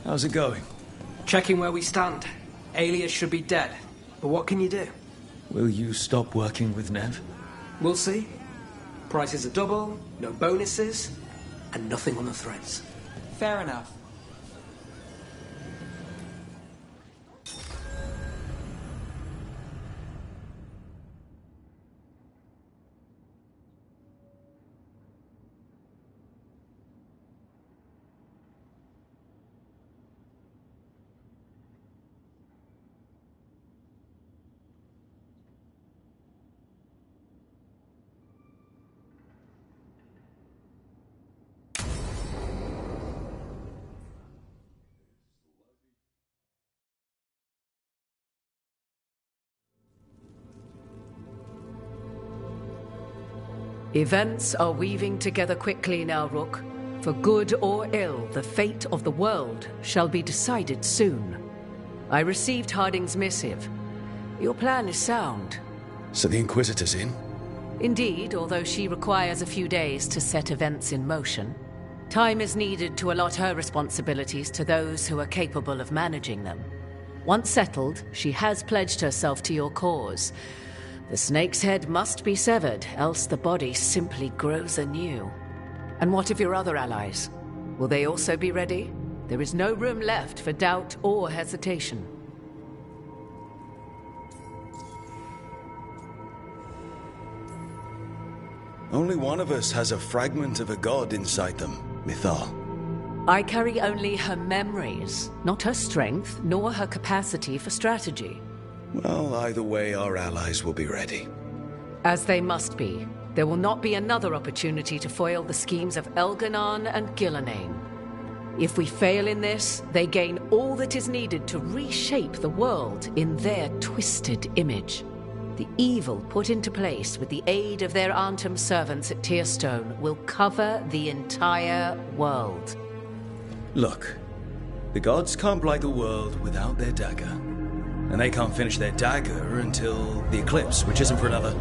How's it going? Checking where we stand. Alias should be dead. But what can you do? Will you stop working with Nev? We'll see. Prices are double, no bonuses, and nothing on the threads. Fair enough. Events are weaving together quickly now, Rook. For good or ill, the fate of the world shall be decided soon. I received Harding's missive. Your plan is sound. So the Inquisitor's in? Indeed, although she requires a few days to set events in motion. Time is needed to allot her responsibilities to those who are capable of managing them. Once settled, she has pledged herself to your cause. The snake's head must be severed, else the body simply grows anew. And what of your other allies? Will they also be ready? There is no room left for doubt or hesitation. Only one of us has a fragment of a god inside them, Mythal. I carry only her memories, not her strength, nor her capacity for strategy. Well, either way, our allies will be ready. As they must be. There will not be another opportunity to foil the schemes of Elganon and Gillenane. If we fail in this, they gain all that is needed to reshape the world in their twisted image. The evil put into place with the aid of their Arnhem servants at Tearstone will cover the entire world. Look, the gods can't blight the world without their dagger. And they can't finish their dagger until the eclipse, which isn't for another...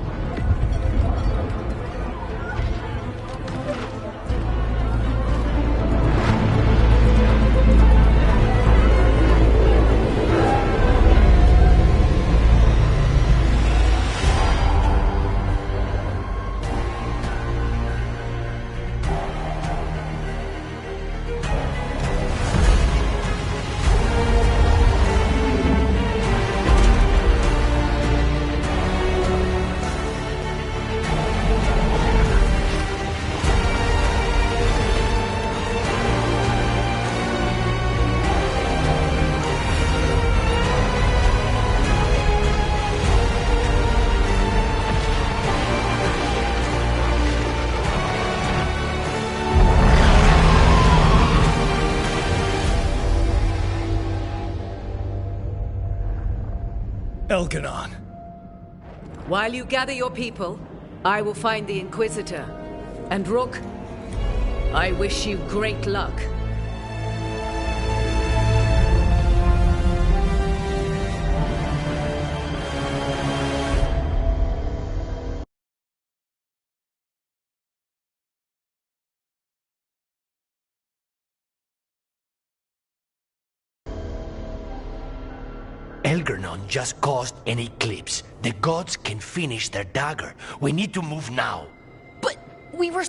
Elganon. While you gather your people, I will find the Inquisitor. And Rook, I wish you great luck. Elganon just caused an eclipse. The gods can finish their dagger. We need to move now. But we were...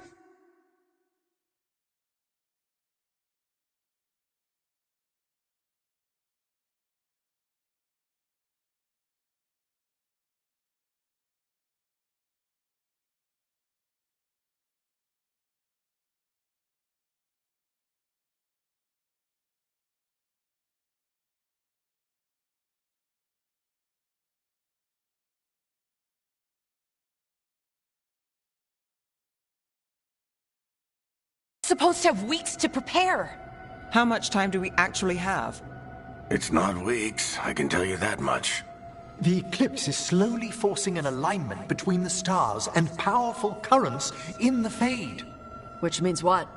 supposed to have weeks to prepare. How much time do we actually have? It's not weeks, I can tell you that much. The eclipse is slowly forcing an alignment between the stars and powerful currents in the Fade. Which means what?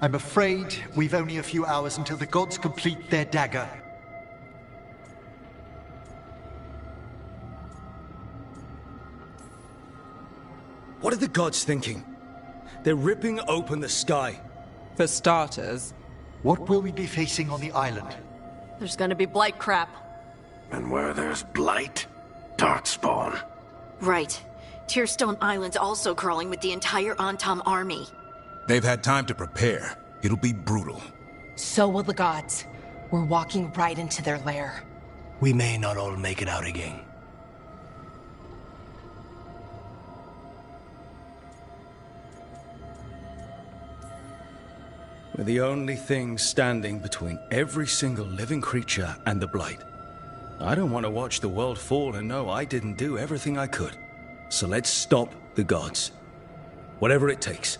I'm afraid we've only a few hours until the gods complete their dagger. What are the gods thinking? They're ripping open the sky. For starters. What will we be facing on the island? There's gonna be blight crap. And where there's blight, darkspawn. Right. Tearstone Island's also crawling with the entire Antam army. They've had time to prepare. It'll be brutal. So will the gods. We're walking right into their lair. We may not all make it out again. We're the only thing standing between every single living creature and the Blight. I don't want to watch the world fall and know I didn't do everything I could. So let's stop the gods. Whatever it takes.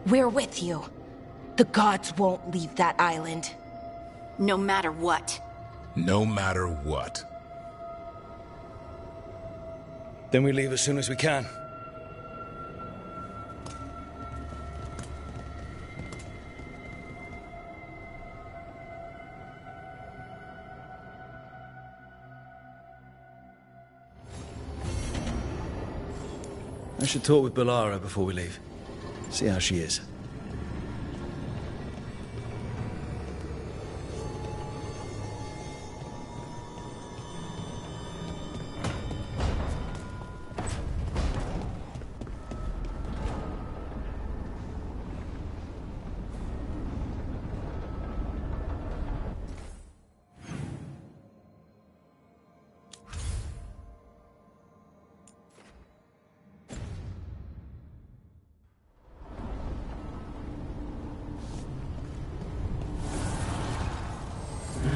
We're with you. The gods won't leave that island. No matter what. No matter what. Then we leave as soon as we can. I should talk with Balara before we leave. See how she is.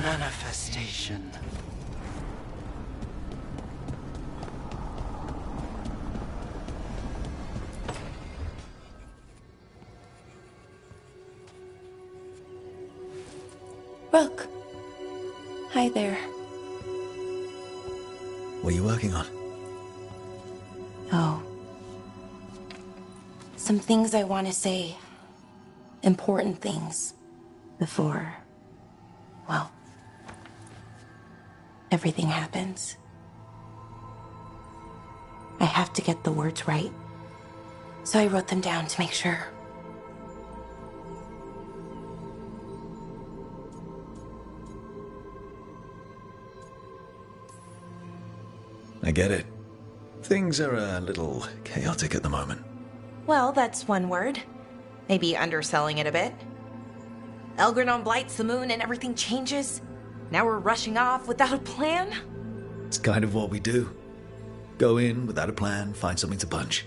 Manifestation. Rook. Hi there. What are you working on? Oh. Some things I want to say. Important things. Before... well... everything happens. I have to get the words right. So I wrote them down to make sure. I get it. Things are a little chaotic at the moment. Well, that's one word. Maybe underselling it a bit. Elgrenon blights the moon and everything changes. Now we're rushing off without a plan? It's kind of what we do. Go in without a plan, find something to punch.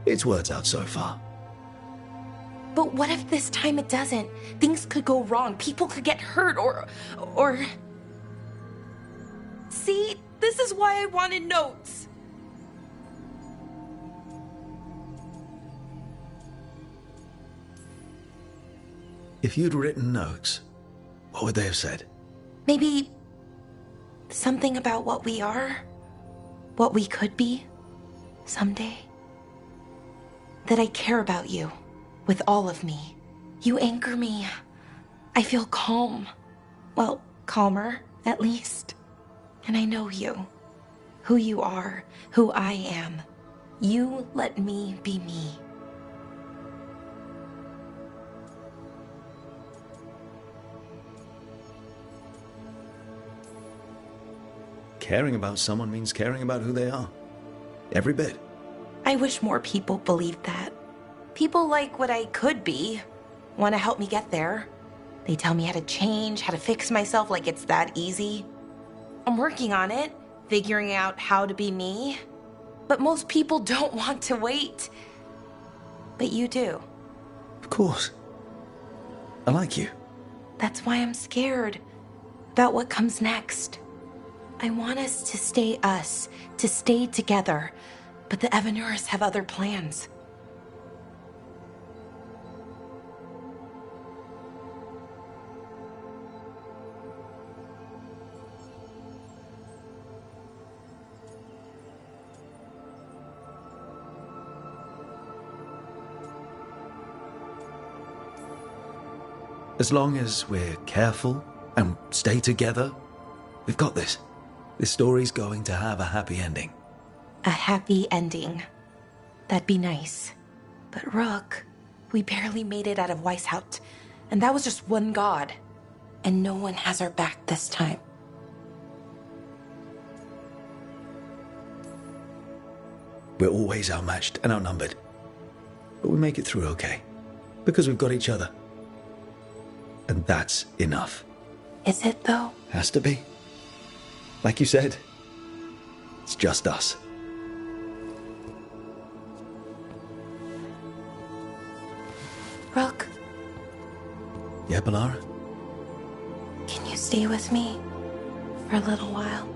It's worked out so far. But what if this time it doesn't? Things could go wrong. People could get hurt or... See? This is why I wanted notes. If you'd written notes, what would they have said? Maybe... something about what we are. What we could be. Someday. That I care about you. With all of me. You anchor me. I feel calm. Well, calmer, at least. And I know you. Who you are. Who I am. You let me be me. Caring about someone means caring about who they are. Every bit. I wish more people believed that. People like what I could be. Want to help me get there. They tell me how to change, how to fix myself like it's that easy. I'm working on it, figuring out how to be me. But most people don't want to wait. But you do. Of course. I like you. That's why I'm scared. About what comes next. I want us to stay us, to stay together. But the Evanurs have other plans. As long as we're careful and stay together, we've got this. This story's going to have a happy ending. A happy ending. That'd be nice. But Rook, we barely made it out of Weishaupt, and that was just one god. And no one has our back this time. We're always outmatched and outnumbered. But we make it through okay. Because we've got each other. And that's enough. Is it, though? Has to be. Like you said, it's just us. Rook, Yeah, Balara? can you stay with me for a little while?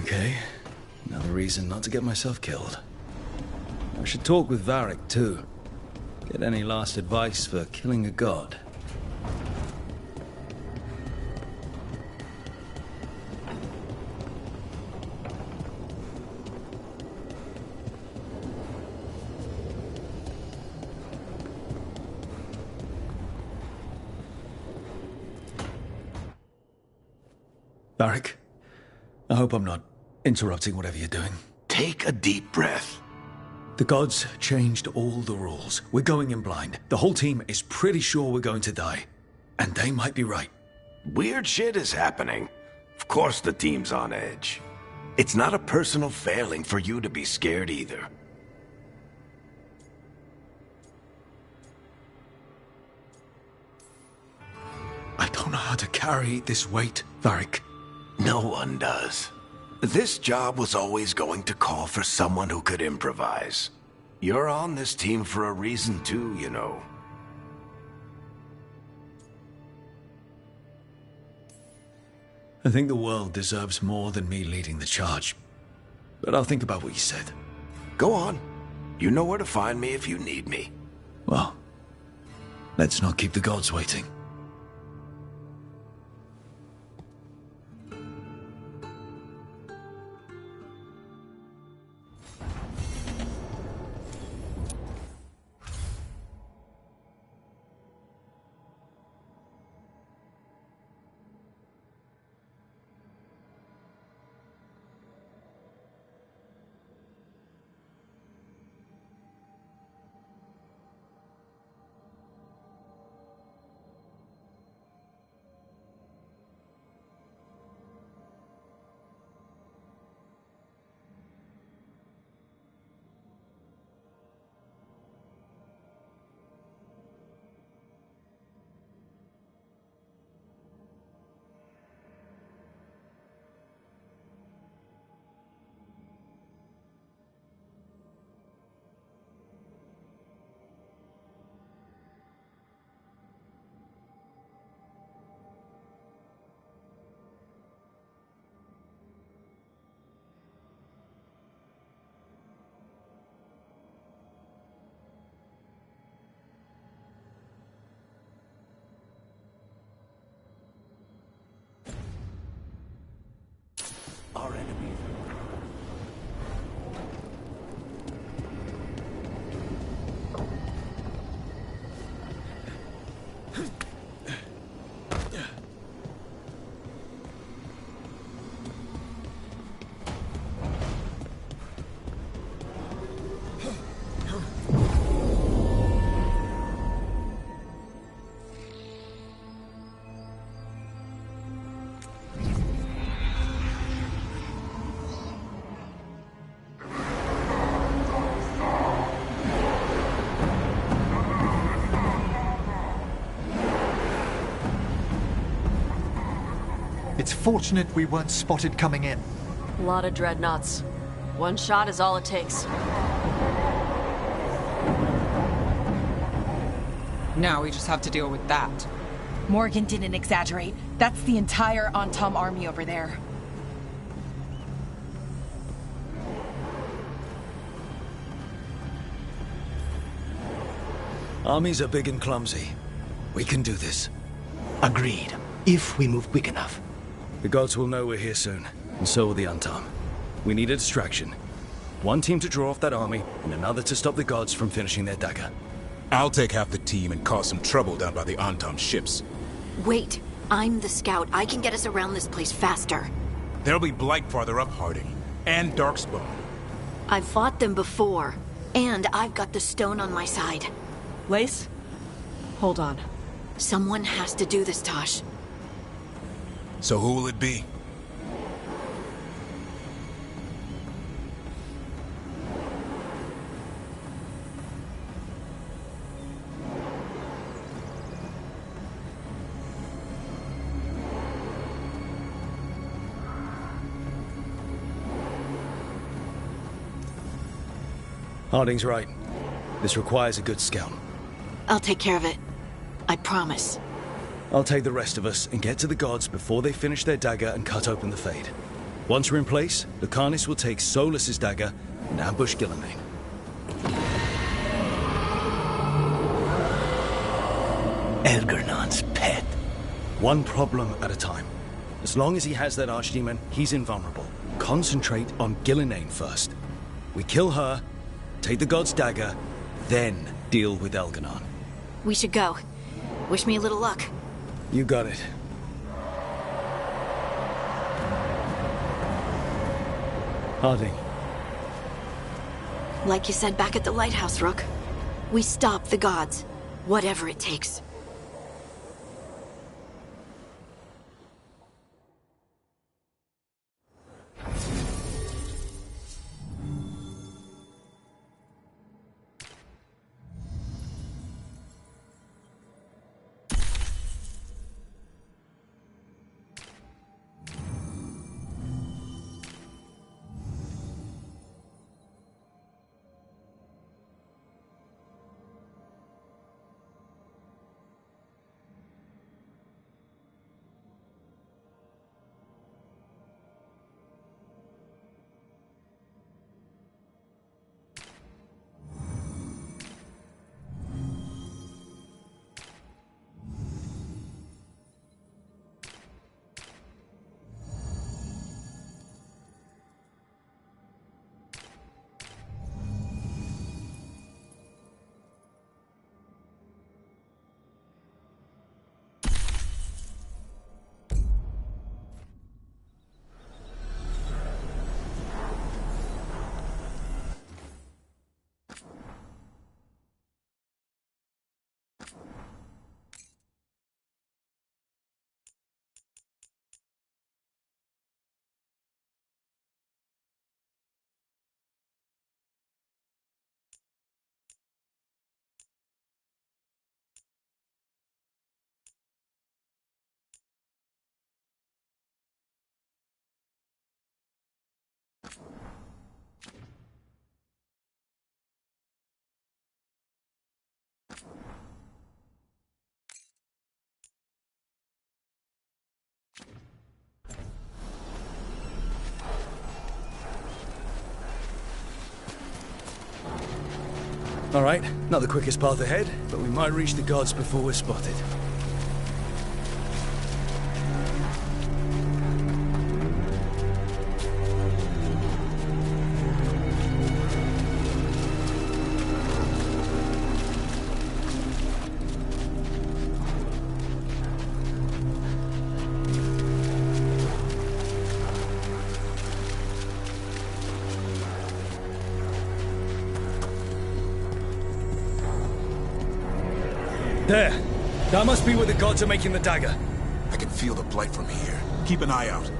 Okay. Another reason not to get myself killed. I should talk with Varric, too. Get any last advice for killing a god. Varric, I hope I'm not interrupting whatever you're doing. Take a deep breath. The gods changed all the rules. We're going in blind. The whole team is pretty sure we're going to die. And they might be right. Weird shit is happening. Of course the team's on edge. It's not a personal failing for you to be scared either. I don't know how to carry this weight, Varric. No one does. This job was always going to call for someone who could improvise. You're on this team for a reason too, you know. I think the world deserves more than me leading the charge. But I'll think about what you said. Go on. You know where to find me if you need me. Well, let's not keep the gods waiting. Our enemy. It's fortunate we weren't spotted coming in. A lot of dreadnoughts. One shot is all it takes. Now we just have to deal with that. Morgan didn't exaggerate. That's the entire Antom army over there. Armies are big and clumsy. We can do this. Agreed. If we move quick enough. The gods will know we're here soon, and so will the Antom. We need a distraction. One team to draw off that army, and another to stop the gods from finishing their dagger. I'll take half the team and cause some trouble down by the Anton ships. Wait, I'm the scout. I can get us around this place faster. There'll be Blight farther up, Harding. And Darkspawn. I've fought them before. And I've got the stone on my side. Lace? Hold on. Someone has to do this, Tosh. So who will it be? Harding's right. This requires a good scout. I'll take care of it. I promise. I'll take the rest of us and get to the gods before they finish their dagger and cut open the Fade. Once we're in place, Lucanus will take Solus's dagger and ambush Gillenane. Elgernon's pet. One problem at a time. As long as he has that archdemon, he's invulnerable. Concentrate on Gillenane first. We kill her, take the god's dagger, then deal with Elgernon. We should go. Wish me a little luck. You got it. Harding. Like you said back at the lighthouse, Rook. We stop the gods. Whatever it takes. All right, not the quickest path ahead, but we might reach the gods before we're spotted. There. That must be where the gods are making the dagger. I can feel the Blight from here. Keep an eye out.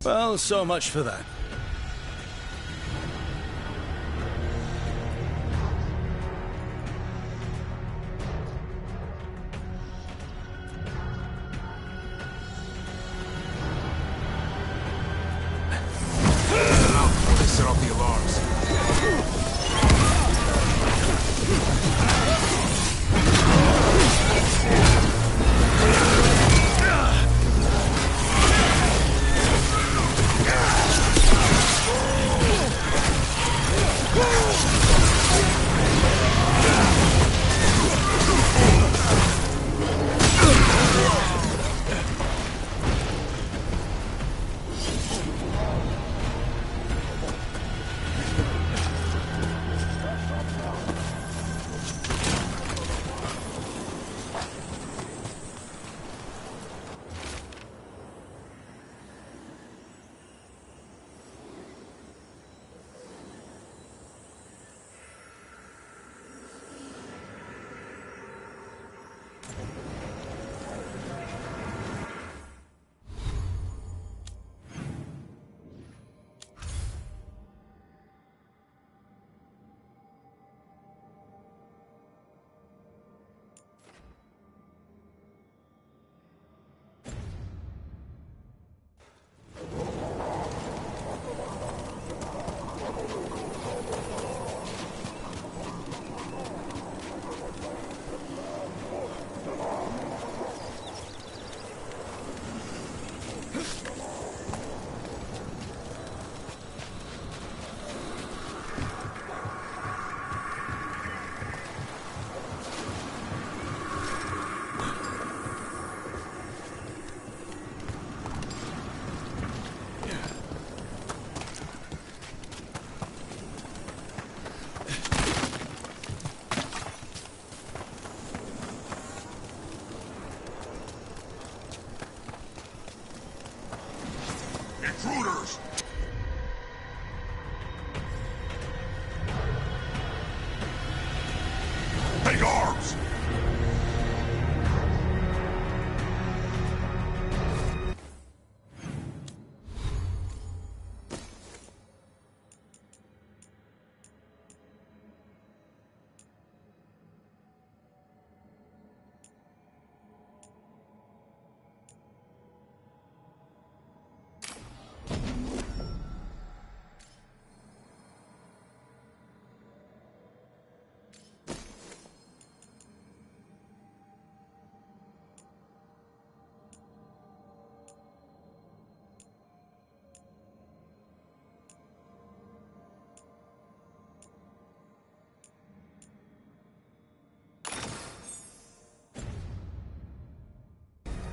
Well, so much for that.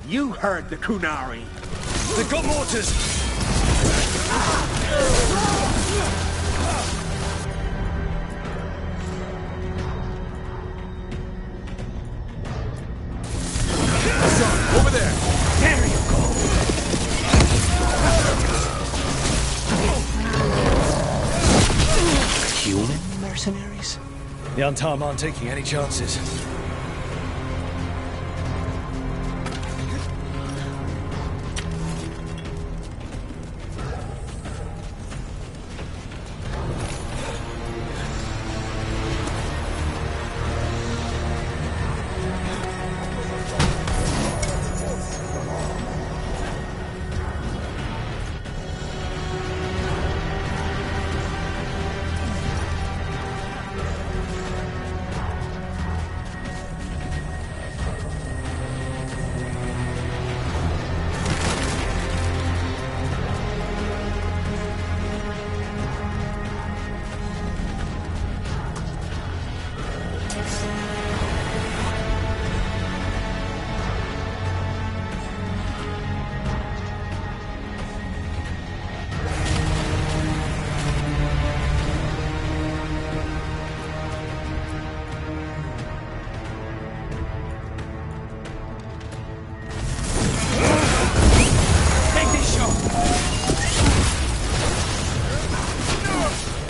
You heard the Kunari. They've got mortars! Son, over there! There you go! Human mercenaries? The Untarm aren't taking any chances.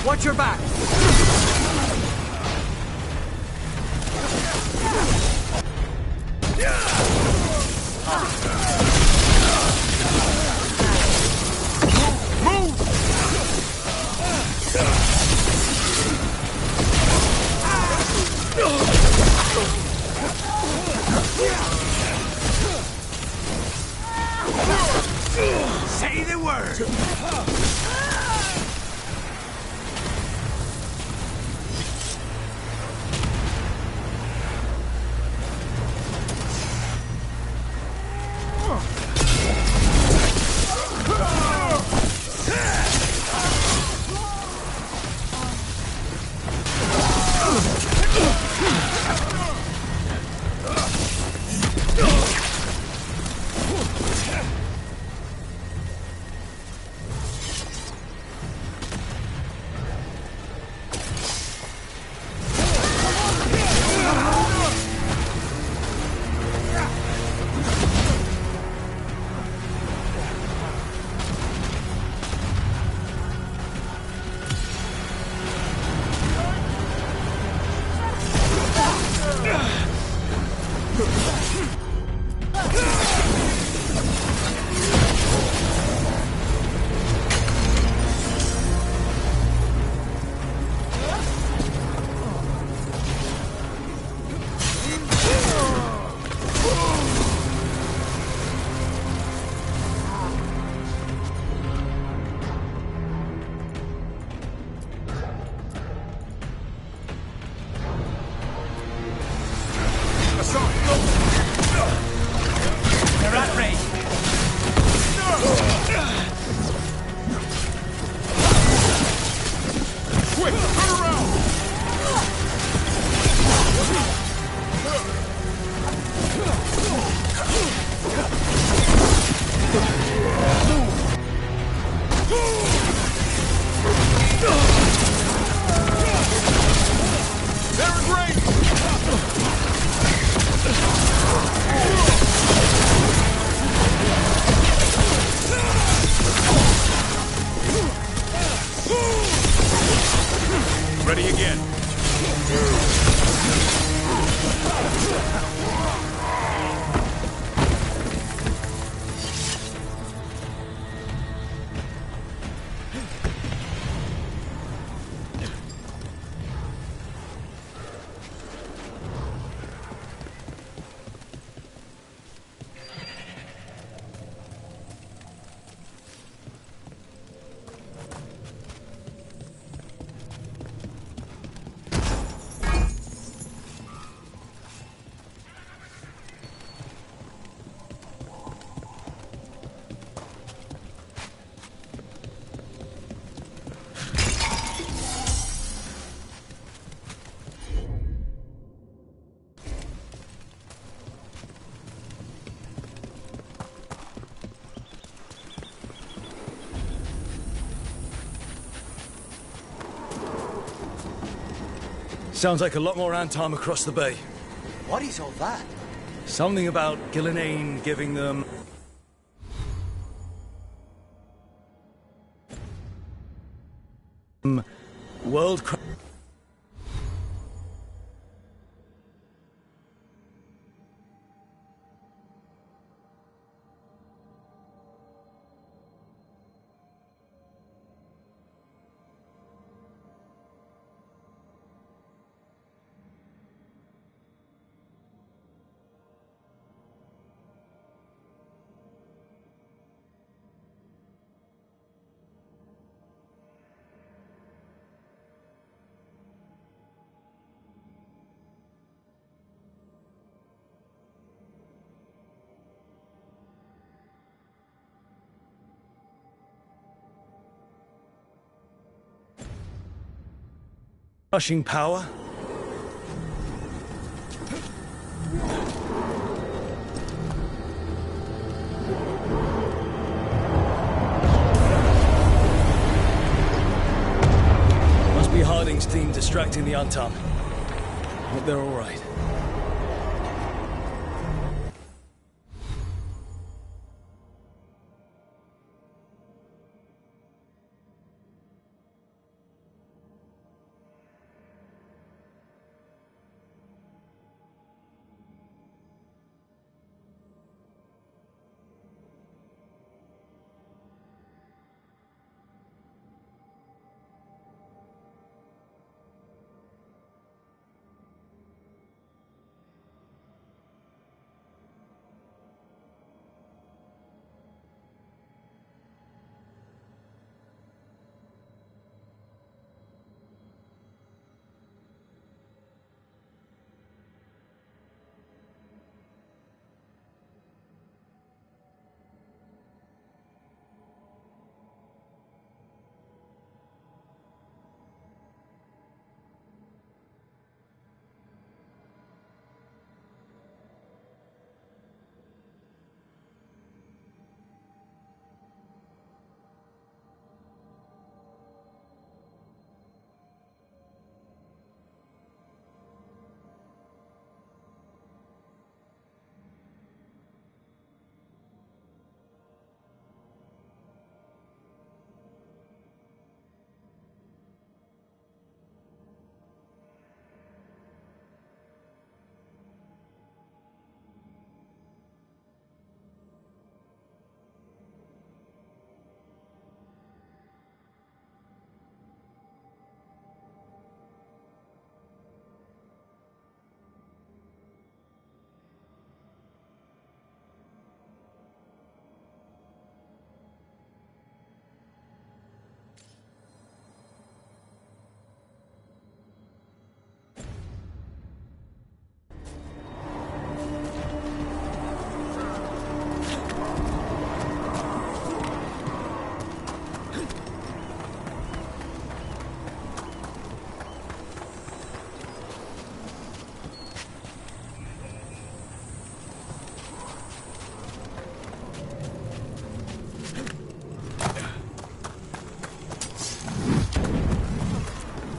Watch your back! Say the word! Sounds like a lot more Antom across the bay. What is all that? Something about Gillenane giving them... world... Rushing power? Must be Harding's team distracting the Antom. Hope they're all right.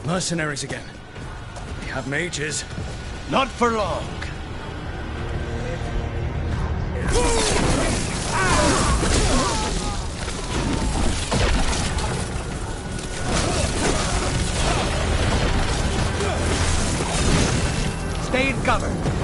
Mercenaries again. We have mages. Not for long. Stay in cover.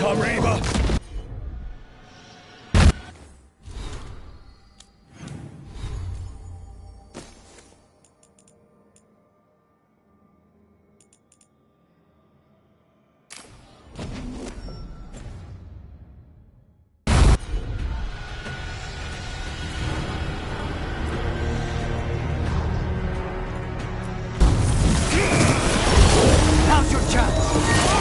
Tom Reaver! Now's your chance!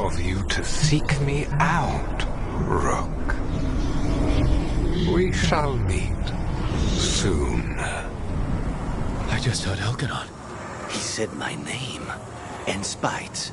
of you to seek me out, Rook. We shall meet soon. I just heard Elganon. He said my name. And spite.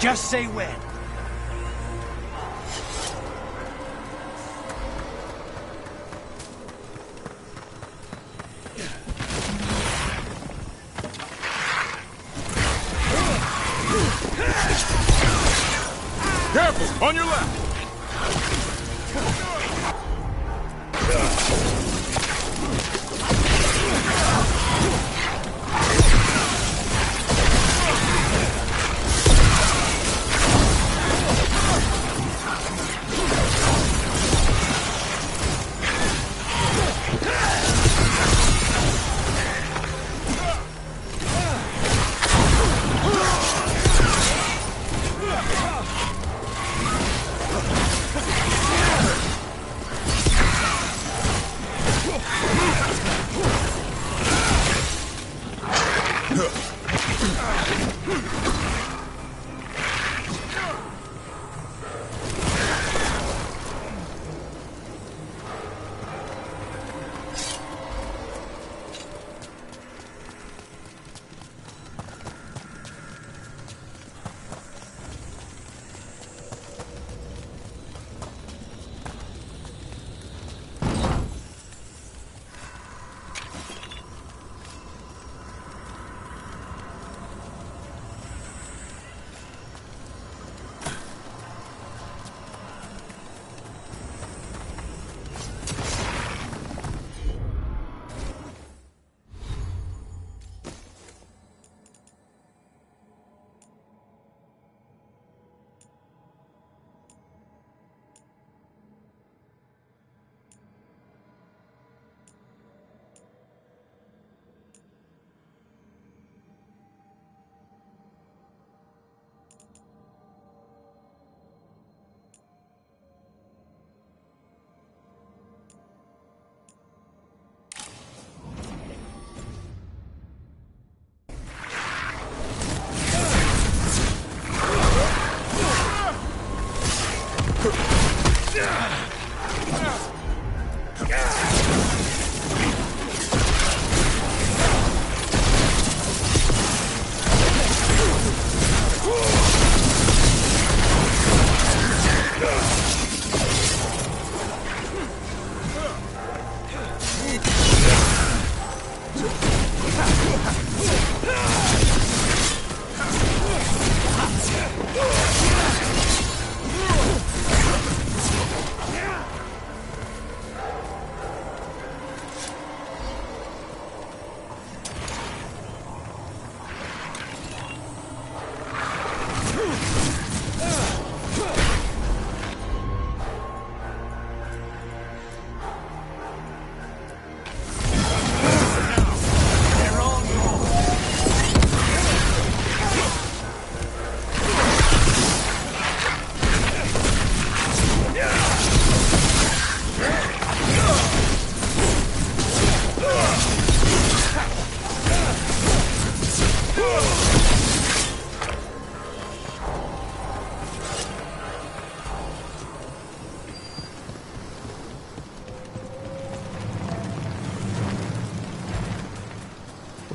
Just say when. Careful! On your left!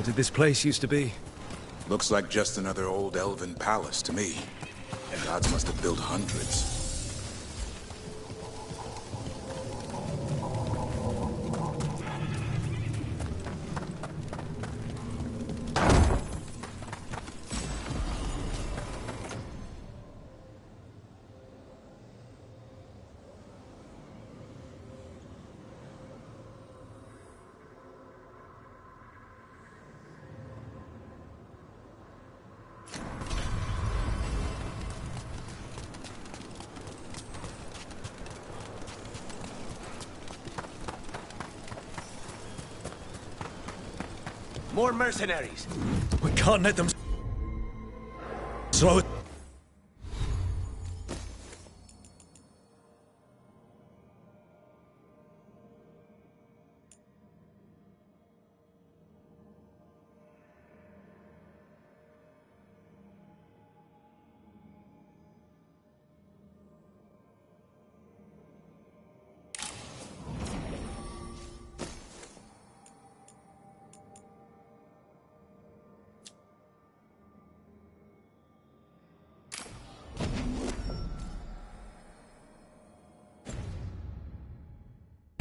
What did this place used to be? Looks like just another old elven palace to me. The gods must have built hundreds. More mercenaries. We can't let them slow it.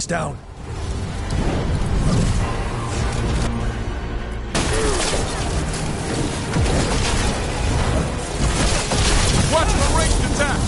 down. Watch the ranged attack!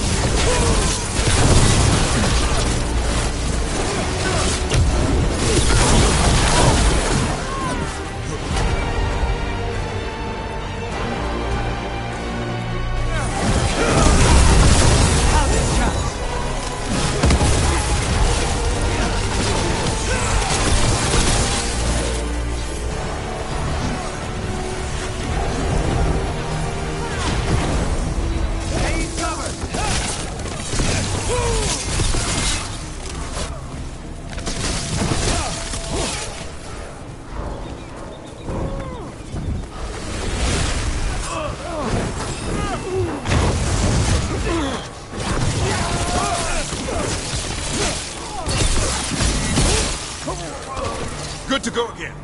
Good to go again.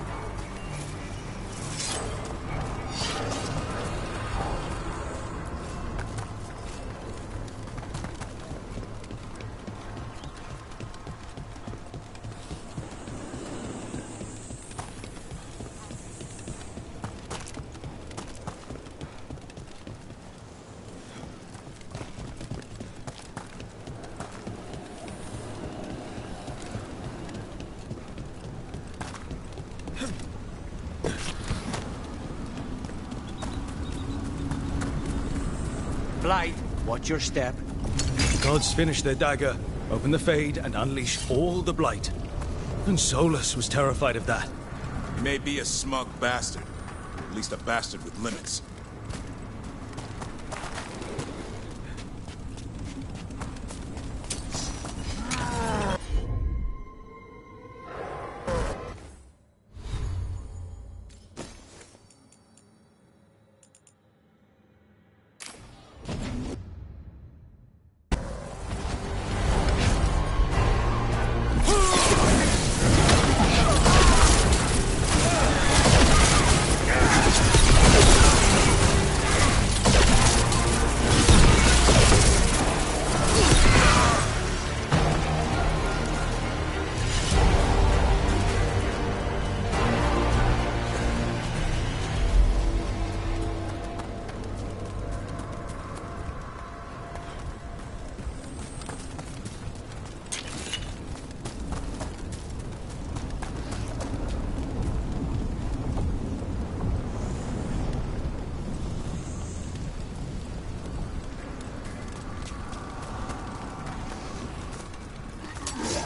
Blight, watch your step. The gods finished their dagger, open the Fade, and unleash all the Blight. And Solus was terrified of that. He may be a smug bastard. At least a bastard with limits.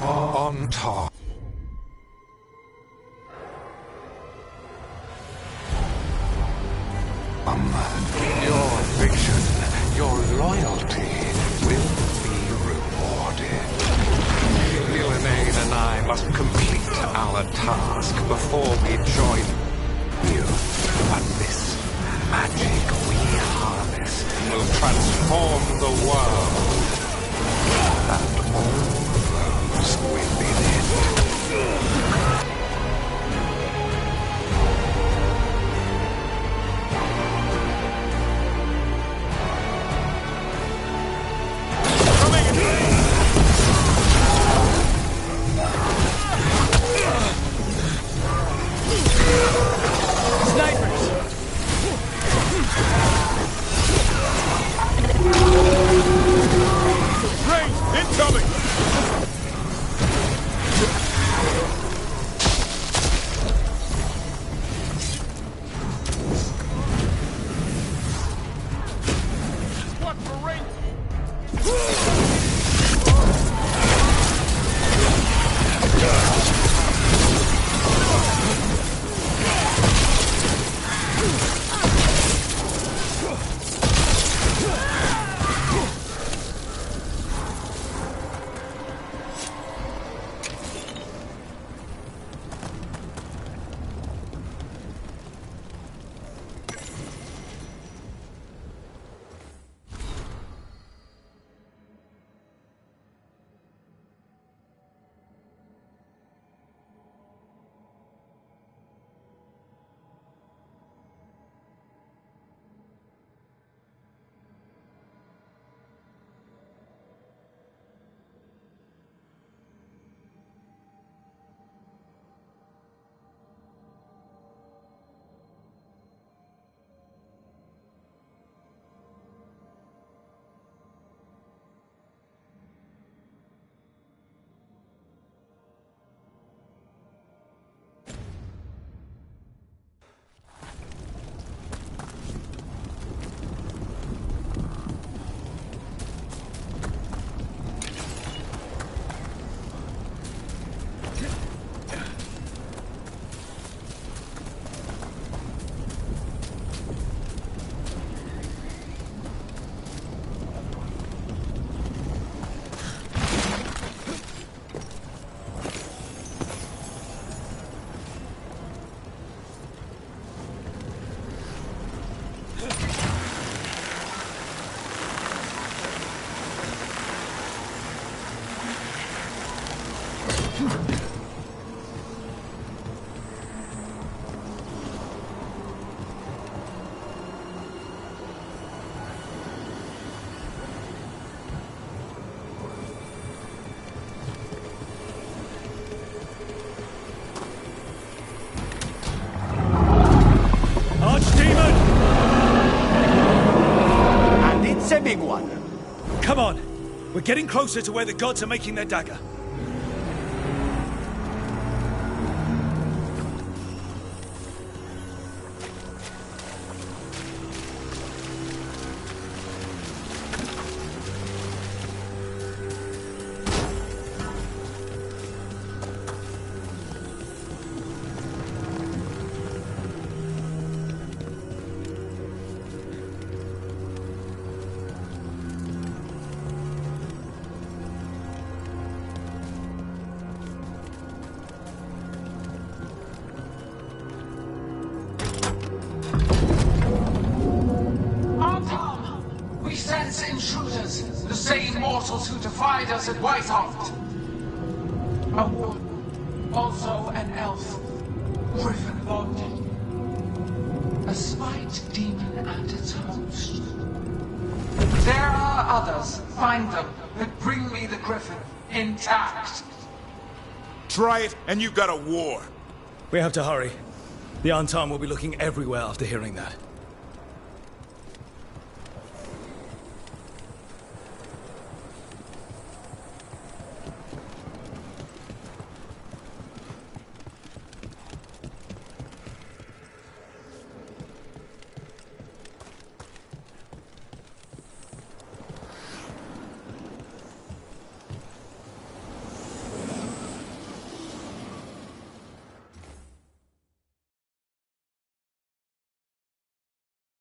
On top. Your vision, your loyalty will be rewarded. Villainane and I must complete our task before we join you. But this magic we harness will transform the world. And all those within it. Coming! shining one! Come on! We're getting closer to where the gods are making their dagger. We sense intruders, the same mortals who defied us at Whitehart. A warden, also an elf, griffin bonded. A spite demon and its host. There are others, find them, that bring me the griffin, intact. Try it, and you've got a war. We have to hurry. The Antam will be looking everywhere after hearing that.